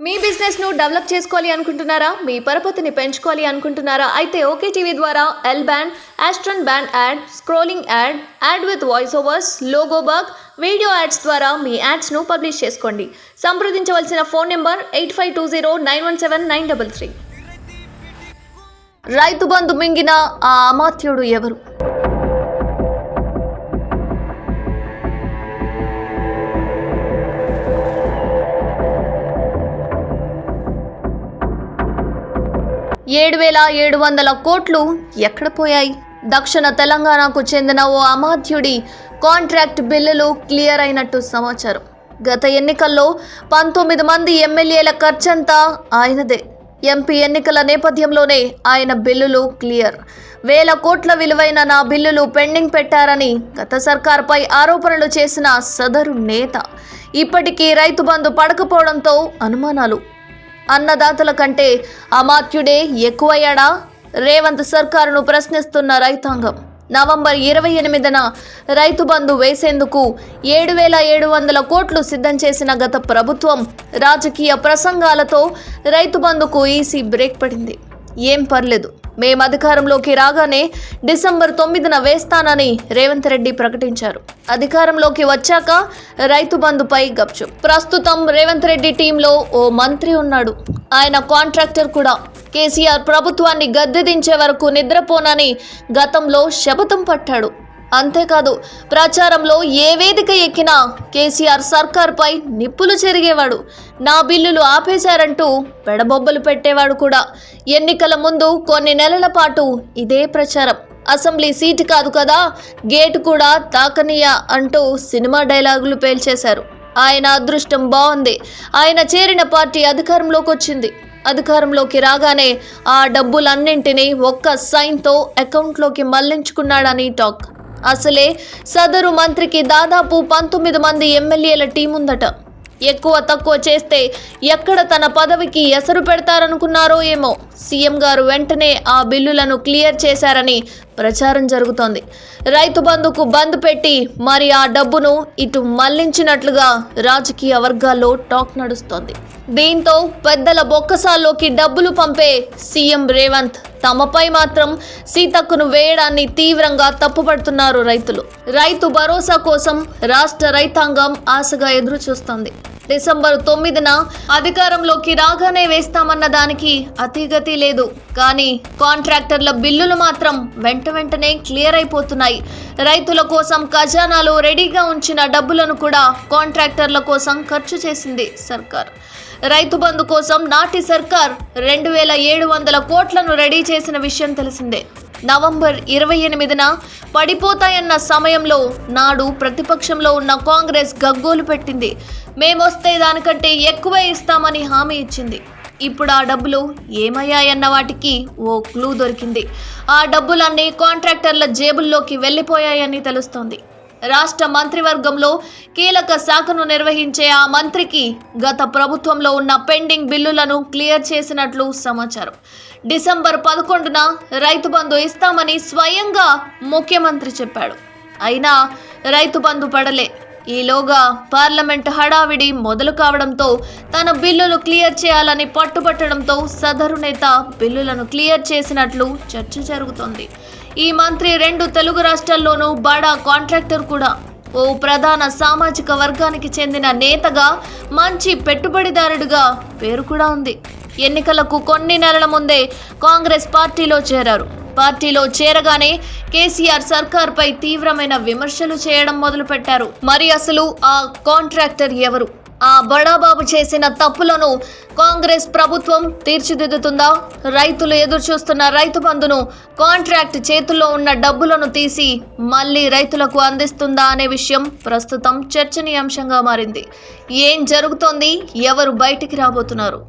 మీ business ను develop చేసుకోవాలి అనుకుంటున్నారా? మీ పరపతిని పెంచుకోవాలి అనుకుంటున్నారా? అయితే ఓకే టీవీ ద్వారా L band, Aston band ad, scrolling ad, ad with voice overs, logo bug, video ads ద్వారా మీ యాడ్స్ ను పబ్లిష్ చేసుకోండి. సంప్రదించవలసిన ఫోన్ నెంబర్ 8520917933. రైతు బంధు మింగిన ఆ అమాత్యుడు ఎవరు? $7,700 కోట్లు ఎక్కడ పోయాయి? దక్షిణ తెలంగాణకు చెందిన ఓ అమాత్యుడి కాంట్రాక్ట్ బిల్లులు క్లియర్ అయినట్టు సమాచారం. గత ఎన్నికల్లో 19 మంది ఎమ్మెల్యేల ఖర్చంతా ఆయనదే. ఎంపీ ఎన్నికల నేపథ్యంలోనే ఆయన బిల్లులు క్లియర్. వేల కోట్ల విలువైన నా బిల్లులు పెండింగ్ పెట్టారని గత సర్కార్పై ఆరోపణలు చేసిన సదరు నేత ఇప్పటికీ రైతు బంధు పడకపోవడంతో అనుమానాలు. అన్నదాతల కంటే అమాత్యుడే ఎక్కువయ్యాడా? రేవంత్ సర్కారును ప్రశ్నిస్తున్న రైతాంగం. నవంబర్ 28న రైతు బంధు వేసేందుకు 7,700 కోట్లు సిద్ధం చేసిన గత ప్రభుత్వం రాజకీయ ప్రసంగాలతో రైతు బంధుకు ఈసీ బ్రేక్ పడింది. ఏం పర్లేదు, మేము అధికారంలోకి రాగానే డిసెంబర్ 9న వేస్తానని రేవంత్ రెడ్డి ప్రకటించారు. అధికారంలోకి వచ్చాక రైతు బంధుపై గప్చుప్. ప్రస్తుతం రేవంత్ రెడ్డి టీంలో ఓ మంత్రి ఉన్నాడు. ఆయన కాంట్రాక్టర్ కూడా. కేసీఆర్ ప్రభుత్వాన్ని గద్దెదించే వరకు నిద్రపోనని గతంలో శపథం పట్టాడు. అంతేకాదు, ప్రచారంలో ఏ వేదిక ఎక్కినా కేసీఆర్ సర్కార్పై నిప్పులు చెరిగేవాడు. నా బిల్లులు ఆపేశారంటూ పెడబొబ్బలు పెట్టేవాడు కూడా. ఎన్నికల ముందు కొన్ని నెలల పాటు ఇదే ప్రచారం. అసెంబ్లీ సీటు కాదు కదా, గేటు కూడా తాకనీయ అంటూ సినిమా డైలాగులు పేల్చేశారు. ఆయన అదృష్టం బాగుంది. ఆయన చేరిన పార్టీ అధికారంలోకి వచ్చింది. అధికారంలోకి రాగానే ఆ డబ్బులన్నింటినీ ఒక్క సైన్తో అకౌంట్లోకి మళ్లించుకున్నాడని టాక్. అసలే సదరు మంత్రికి దాదాపు 19 మంది ఎమ్మెల్యేల టీం ఉందట. ఎక్కువ తక్కువ చేస్తే ఎక్కడ తన పదవికి ఎసరు పెడతారనుకున్నారో ఏమో. సీఎం గారు వెంటనే ఆ బిల్లులను క్లియర్ చేశారని ప్రచారం జరుగుతోంది. రైతు బంధుకు బంద్ పెట్టి మరి ఆ డబ్బును ఇటు మళ్లించినట్లుగా రాజకీయ వర్గాల్లో టాక్ నడుస్తోంది. దీంతో పెద్దల బొక్కసాల్లోకి డబ్బులు పంపే సీఎం రేవంత్ తమపై మాత్రం సీతక్కును వేయడాన్ని తీవ్రంగా తప్పుపడుతున్నారు రైతులు. రైతు భరోసా కోసం రాష్ట్ర రైతాంగం ఆశగా ఎదురు చూస్తోంది. డిసెంబర్ 9న అధికారంలోకి రాగానే వేస్తామన్న దానికి అతిగతి లేదు. కానీ కాంట్రాక్టర్ల బిల్లులు మాత్రం వెంటనే క్లియర్ అయిపోతున్నాయి. రైతుల కోసం ఖజానాలో రెడీగా ఉంచిన డబ్బులను కూడా కాంట్రాక్టర్ల కోసం ఖర్చు చేసింది సర్కార్. రైతు బంధు కోసం నాటి సర్కార్ 2,700 కోట్లను రెడీ చేసిన విషయం తెలిసిందే. నవంబర్ 28న పడిపోతాయన్న సమయంలో నాడు ప్రతిపక్షంలో ఉన్న కాంగ్రెస్ గగ్గోలు పెట్టింది. మేమొస్తే దానికంటే ఎక్కువే ఇస్తామని హామీ ఇచ్చింది. ఇప్పుడు ఆ డబ్బులు ఏమయ్యాయన్న వాటికి ఓ క్లూ దొరికింది. ఆ డబ్బులన్నీ కాంట్రాక్టర్ల జేబుల్లోకి వెళ్ళిపోయాయని తెలుస్తోంది. రాష్ట్ర మంత్రివర్గంలో కీలక శాఖను నిర్వహించే ఆ మంత్రికి గత ప్రభుత్వంలో ఉన్న పెండింగ్ బిల్లులను క్లియర్ చేసినట్లు సమాచారం. డిసెంబర్ 11న రైతు బంధు ఇస్తామని స్వయంగా ముఖ్యమంత్రి చెప్పాడు. అయినా రైతు బంధు పడలే. ఈలోగా పార్లమెంట్ హడావిడి మొదలు కావడంతో తన బిల్లులు క్లియర్ చేయాలని పట్టుబట్టడంతో సదరు నేత బిల్లులను క్లియర్ చేసినట్లు చర్చ జరుగుతోంది. ఈ మంత్రి 2 తెలుగు రాష్ట్రాల్లోనూ బడా కాంట్రాక్టర్ కూడా. ఓ ప్రధాన సామాజిక వర్గానికి చెందిన నేతగా, మంచి పెట్టుబడిదారుడిగా పేరు కూడా ఉంది. ఎన్నికలకు కొన్ని నెలల ముందే కాంగ్రెస్ పార్టీలో చేరారు. పార్టీలో చేరగానే కేసీఆర్ సర్కార్పై తీవ్రమైన విమర్శలు చేయడం మొదలుపెట్టారు. మరి అసలు ఆ కాంట్రాక్టర్ ఎవరు? ఆ బడాబాబు చేసిన తప్పులను కాంగ్రెస్ ప్రభుత్వం తీర్చిదిద్దుతుందా? రైతులు ఎదురుచూస్తున్న రైతు బంధును కాంట్రాక్ట్ చేతుల్లో ఉన్న డబ్బులను తీసి మళ్ళీ రైతులకు అందిస్తుందా అనే విషయం ప్రస్తుతం చర్చనీయాంశంగా మారింది. ఏం జరుగుతోంది? ఎవరు బయటికి రాబోతున్నారు?